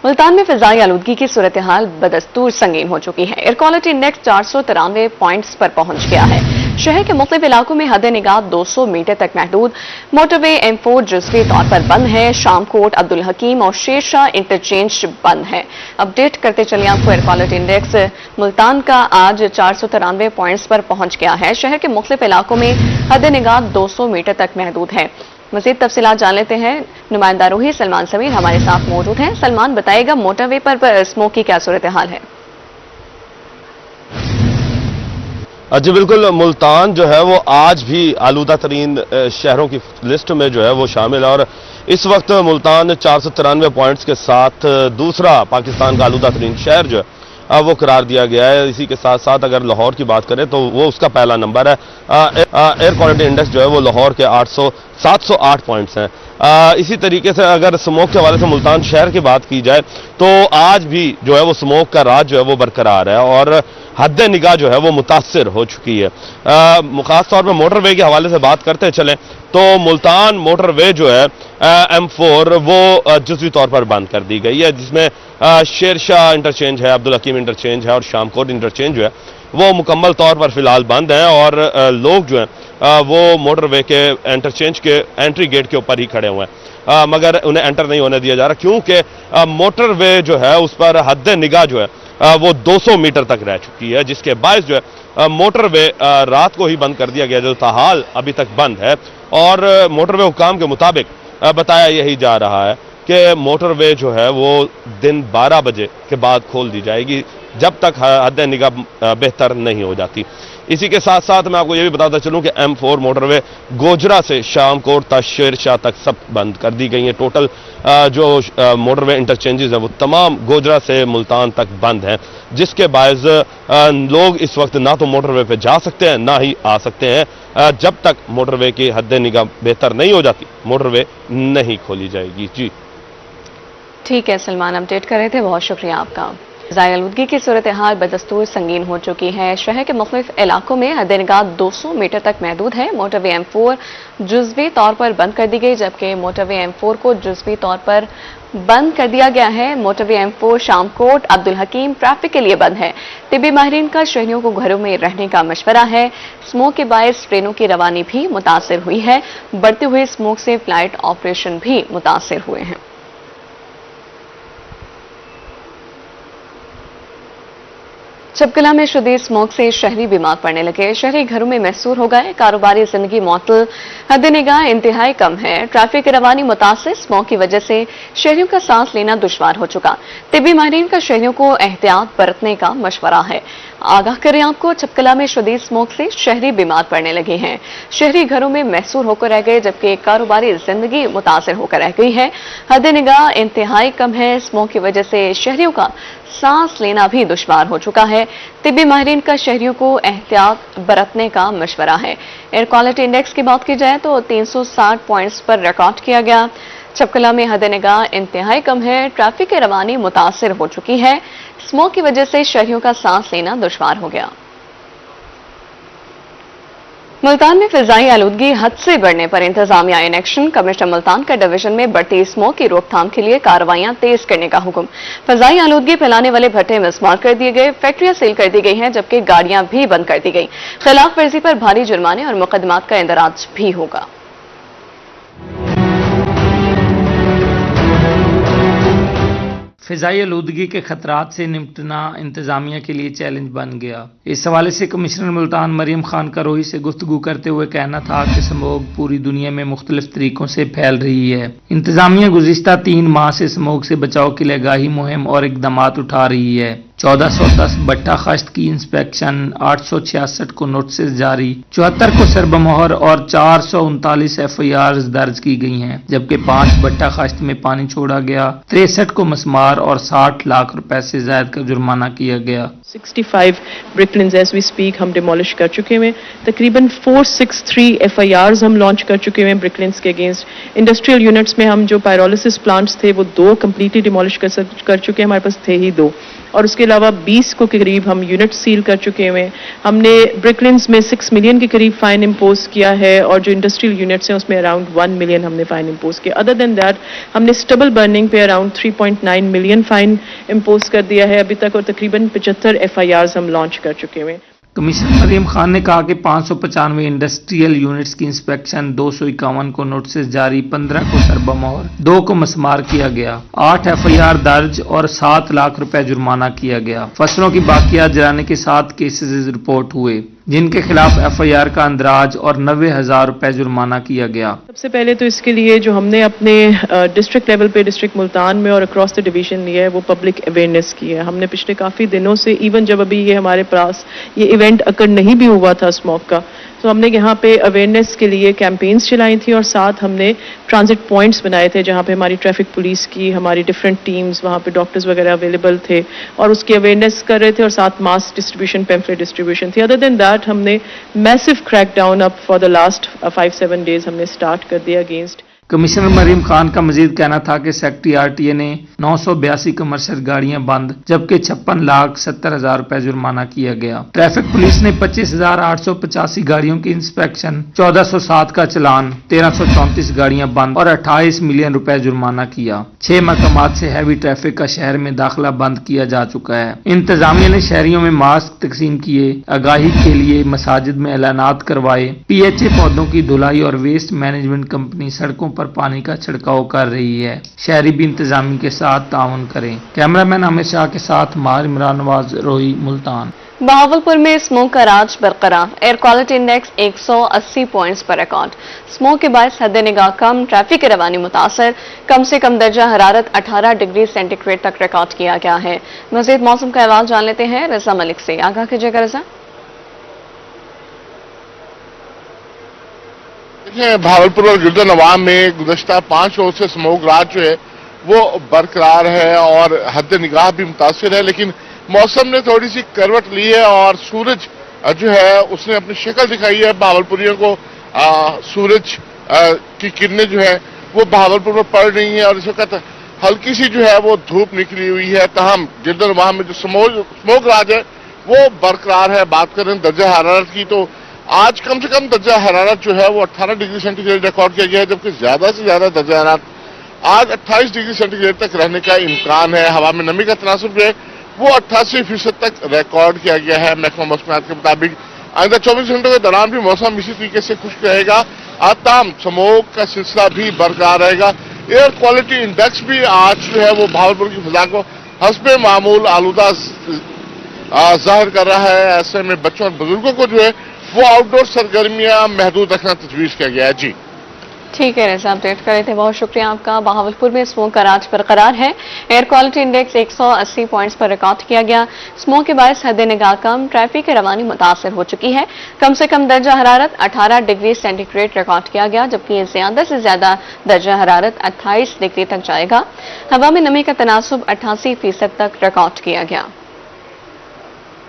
मुल्तान में फिजाई आलूदगी की सूरत हाल बदस्तूर संगीन हो चुकी है। एयर क्वालिटी इंडेक्स 493 पॉइंट्स पर पहुंच गया है। शहर के मुख्तलिफ इलाकों में हद निगाह 200 मीटर तक महदूद। मोटरवे M4 जुज़वी तौर पर बंद है। शामकोट, अब्दुल हकीम और शेरशाह इंटरचेंज बंद है। अपडेट करते चलिए आपको। एयर क्वालिटी इंडेक्स मुल्तान का आज 493 पॉइंट्स पर पहुंच गया है। शहर के मुख्तलिफ इलाकों में हद निगाह 200 मीटर तक महदूद है। मज़ीद तफसीलात जान लेते हैं। नुमाइंदा रूही सलमान समीर हमारे साथ मौजूद हैं। सलमान, बताइएगा मोटरवे पर स्मोक की क्या सूरत हाल है? जी बिल्कुल, मुल्तान जो है वो आज भी आलूदा तरीन शहरों की लिस्ट में जो है वो शामिल है और इस वक्त मुल्तान 493 पॉइंट्स के साथ दूसरा पाकिस्तान का आलूदा तरीन शहर जो है वो करार दिया गया है। इसी के साथ साथ अगर लाहौर की बात करें तो वो उसका पहला नंबर है। एयर क्वालिटी इंडेक्स जो है वो लाहौर के 708 पॉइंट्स हैं। इसी तरीके से अगर स्मोक के हवाले से मुल्तान शहर की बात की जाए तो आज भी जो है वो स्मोक का राज जो है वो बरकरार है और हद निगाह जो है वो मुतासिर हो चुकी है। खास तौर पर मोटरवे के हवाले से बात करते चलें तो मुल्तान मोटरवे जो है M4 वो जुज़वी तौर पर बंद कर दी गई है, जिसमें शेरशाह इंटरचेंज है, अब्दुल हकीम इंटरचेंज है और शामकोट इंटरचेंज जो है वो मुकम्मल तौर पर फिलहाल बंद हैं और लोग जो हैं वो मोटरवे के इंटरचेंज के एंट्री गेट के ऊपर ही खड़े हुए हैं, मगर उन्हें एंटर नहीं होने दिया जा रहा क्योंकि मोटरवे जो है उस पर हद निगाह जो है वो 200 मीटर तक रह चुकी है, जिसके बायस जो है मोटरवे रात को ही बंद कर दिया गया, जो ताहाल अभी तक बंद है। और मोटरवे हुक्काम के मुताबिक बताया यही जा रहा है कि मोटरवे जो है वो दिन 12 बजे के बाद खोल दी जाएगी जब तक हद निगाह बेहतर नहीं हो जाती। इसी के साथ साथ मैं आपको ये भी बताता चलूं कि M4 मोटरवे गोजरा से शामकोट तक शेरशाह तक सब बंद कर दी गई हैं। टोटल जो मोटरवे इंटरचेंजेस हैं वो तमाम गोजरा से मुल्तान तक बंद हैं, जिसके बायस लोग इस वक्त ना तो मोटरवे पे जा सकते हैं ना ही आ सकते हैं। जब तक मोटरवे की हद निगाह बेहतर नहीं हो जाती मोटरवे नहीं खोली जाएगी। जी ठीक है सलमान, अपडेट कर रहे थे, बहुत शुक्रिया आपका। फिजाई आलूदगी की सूरत हाल बदस्तूर संगीन हो चुकी है। शहर के मुख्तलिफ इलाकों में हद निगाह 200 मीटर तक महदूद है। मोटरवे M4 जुज़वी तौर पर बंद कर दी गई, जबकि मोटरवे M4 को जुज़वी तौर पर बंद कर दिया गया है। मोटरवे M4 शामकोट, अब्दुल हकीम ट्रैफिक के लिए बंद है। तिब्बी माहिरीन का शहरियों को घरों में रहने का मशवरा है। स्मोक के बायस ट्रेनों की रवानी भी मुतासिर हुई है। बढ़ते हुए स्मोक से फ्लाइट ऑपरेशन भी मुतासिर हुए हैं। चपकला में शदीद स्मोक से शहरी बीमार पड़ने लगे। शहरी घरों में महसूर हो गए। कारोबारी जिंदगी मुअत्तल, हद निगाह इंतहाई कम है। ट्रैफिक की रवानी मुतासिर, स्मोक की वजह से शहरियों का सांस लेना दुश्वार हो चुका। तिब्बी माहिरीन का शहरियों को एहतियात बरतने का मशवरा है। आगाह करें आपको, चपकला में शदीद स्मोक से शहरी बीमार पड़ने लगे हैं। शहरी घरों में महसूर होकर रह गए, जबकि कारोबारी जिंदगी मुतासिर होकर रह गई है। हद निगाह इंतहाई कम है। स्मोक की वजह से शहरियों का सांस लेना भी दुश्वार हो चुका है। तिब्बी माहिरीन का शहरियों को एहतियात बरतने का मशवरा है। एयर क्वालिटी इंडेक्स की बात की जाए तो 360 पॉइंट्स पर रिकॉर्ड किया गया। चपकला में हद निगाह इंतहाई कम है। ट्रैफिक की रवानी मुतासिर हो चुकी है। स्मोक की वजह से शहरियों का सांस लेना दुश्वार हो गया। मुल्तान में फिजाई आलूदगी हद से बढ़ने पर इंतजामिया इन एक्शन। कमिश्नर मुल्तान का डिवीजन में बढ़ती स्मोक की रोकथाम के लिए कार्रवाइयां तेज करने का हुक्म। फिजाई आलूदगी फैलाने वाले भट्टे मिसमार कर दिए गए। फैक्ट्रियां सील कर दी गई हैं, जबकि गाड़ियां भी बंद कर दी गई। खिलाफ वर्जी पर भारी जुर्माने और मुकदमात का इंदराज भी होगा। फिजाई आलूदगी के खतरात से निपटना इंतजामिया के लिए चैलेंज बन गया। इस हवाले से कमिश्नर मुल्तान मरियम खान करोही से गुफ्तगू करते हुए कहना था कि स्मोक पूरी दुनिया में मुख्तलिफ तरीकों से फैल रही है। इंतजामिया गुज़िश्ता 3 माह से स्मोक से बचाव के लिए आगाही मुहिम और इकदामात उठा रही है। 1410 भट्टा खश्त की इंस्पेक्शन, 866 को नोटिस जारी, 74 को सरबमोहर और 439 FIR दर्ज की गई हैं, जबकि 5 भट्टा खश्त में पानी छोड़ा गया, 63 को मसमार और 60 लाख रुपए से ज्यादा का जुर्माना किया गया। 65 ब्रिकलिन्स एज वी स्पीक हम डिमोलिश कर चुके हैं। तकरीबन 463 FIRs हम लॉन्च कर चुके हैं ब्रिकलिन्स के अगेंस्ट। इंडस्ट्रियल यूनिट्स में हम जो पायरोलिसिस प्लांट्स थे वो 2 कम्प्लीटली डिमोलिश कर चुके हैं, हमारे पास थे ही 2, और उसके अलावा 20 को के करीब हम यूनिट सील कर चुके हुए हैं। हमने ब्रिकलिन्स में 6 मिलियन के करीब फाइन इम्पोज किया है, और जो इंडस्ट्रियल यूनिट्स हैं उसमें अराउंड 1 मिलियन हमने फाइन इम्पोज किया। अदर देन दैट हमने स्टबल बर्निंग पे अराउंड 3.9 मिलियन फाइन इम्पोज कर दिया है अभी तक, और तकरीबन 75 FIRs हम लॉन्च कर चुके हुए हैं। कमिश्नर मरीम खान ने कहा कि 595 इंडस्ट्रियल यूनिट्स की इंस्पेक्शन, 251 को नोटिस जारी, 15 को सरबमोहर, 2 को मसमार किया गया, 8 FIR दर्ज और 7 लाख रुपए जुर्माना किया गया। फसलों की बाकियात जलाने के 7 केसेस रिपोर्ट हुए, जिनके खिलाफ FIR का अंदराज और 90,000 रुपए जुर्माना किया गया। सबसे पहले तो इसके लिए जो हमने अपने डिस्ट्रिक्ट लेवल पे डिस्ट्रिक्ट मुल्तान में और अक्रॉस द डिवीजन लिया है वो पब्लिक अवेयरनेस की है। हमने पिछले काफ़ी दिनों से, इवन जब अभी ये हमारे पास ये इवेंट अकर नहीं भी हुआ था स्मोक का, तो हमने यहाँ पे अवेयरनेस के लिए कैंपेन्स चलाई थी, और साथ हमने ट्रांजिट पॉइंट्स बनाए थे जहाँ पे हमारी ट्रैफिक पुलिस की, हमारी डिफरेंट टीम्स, वहाँ पे डॉक्टर्स वगैरह अवेलेबल थे और उसकी अवेयरनेस कर रहे थे, और साथ मास डिस्ट्रीब्यूशन, पैम्फलेट डिस्ट्रीब्यूशन थी। अदर देन दैट हमने मैसिव क्रैक डाउन अब फॉर द लास्ट 5-7 डेज हमने स्टार्ट कर दिया अगेंस्ट। कमिश्नर मरीम खान का मजीद कहना था कि सेक्रेटरी RTA ने 982 कमर्शियल गाड़ियां बंद, जबकि 56,70,000 रुपए जुर्माना किया गया। ट्रैफिक पुलिस ने 25,885 गाड़ियों की इंस्पेक्शन, 1407 का चलान, 1334 गाड़ियां बंद और 28 मिलियन रुपए जुर्माना किया। 6 मकामात से हैवी ट्रैफिक का शहर में दाखिला बंद किया जा चुका है। इंतजामिया ने शहरियों में मास्क तकसीम किए, आगाही के लिए मसाजिद में ऐलानात करवाए। PHA पौधों की धुलाई और वेस्ट मैनेजमेंट कंपनी सड़कों पर पानी का छिड़काव कर रही है। शहरी भी इंतजामी के साथ ताउन करें। कैमरामैन आमिर शाह के साथ मार इमरान नवाज, रोही, मुल्तान। बहावलपुर में स्मोक का राज बरकरार, एयर क्वालिटी इंडेक्स 180 पॉइंट्स पर रिकॉर्ड। स्मोक के बायस हद निगाह कम, ट्रैफिक की रवानी मुतासर, कम से कम दर्जा हरारत 18 डिग्री सेंटीग्रेड तक रिकॉर्ड किया गया है। मजीद मौसम का अहवाल जान लेते हैं रजा मलिक से। आगाह कीजिएगा रजा। भावलपुर और गिरदन नवाब में गुज़श्ता 5 रोज से स्मोक राज जो है वो बरकरार है और हद निगाह भी मुतासिर है, लेकिन मौसम ने थोड़ी सी करवट ली है और सूरज जो है उसने अपनी शक्ल दिखाई है। भावलपुरियों को सूरज की किरणें जो है वो भावलपुर में पड़ रही हैं और इस वक्त हल्की सी जो है वो धूप निकली हुई है। तहम गिरदन नवाब में जो स्मोक राज है वो बरकरार है। बात करें दर्जा हरारत की तो आज कम से कम दर्जा हरारत जो है वो 18 डिग्री सेंटीग्रेड रिकॉर्ड किया गया है, जबकि ज्यादा से ज्यादा दर्जा हरारत आज 28 डिग्री सेंटीग्रेड तक रहने का इम्कान है। हवा में नमी का तनासुब जो है वो 88% तक रिकॉर्ड किया गया है। महकमा मौसमियात के मुताबिक आइंदा 24 घंटों के दौरान भी मौसम इसी तरीके से खुश्क रहेगा। ताम स्मोक का सिलसिला भी बरकरार रहेगा। एयर क्वालिटी इंडेक्स भी आज जो है वो भावलपुर की फिजा को हस्बे मामूल आलूदा जाहिर कर रहा है। ऐसे में बच्चों और बुजुर्गों को जो है वो आउटडोर सरगर्मियां महदूद रखना तजवीज किया गया है। जी ठीक है रजा, अपडेट कर रहे थे, बहुत शुक्रिया आपका। बहावलपुर में स्मोक का राज बरकरार है। एयर क्वालिटी इंडेक्स 180 पॉइंट्स पर रिकॉर्ड किया गया। स्मोक के बायस हद निगाह कम, ट्रैफिक की रवानी मुतासर हो चुकी है। कम से कम दर्जा हरारत 18 डिग्री सेंटीग्रेड रिकॉर्ड किया गया, जबकि ज्यादा से ज्यादा दर्जा हरारत 28 डिग्री तक जाएगा। हवा में नमी का तनासुब 88% तक रिकॉर्ड किया गया।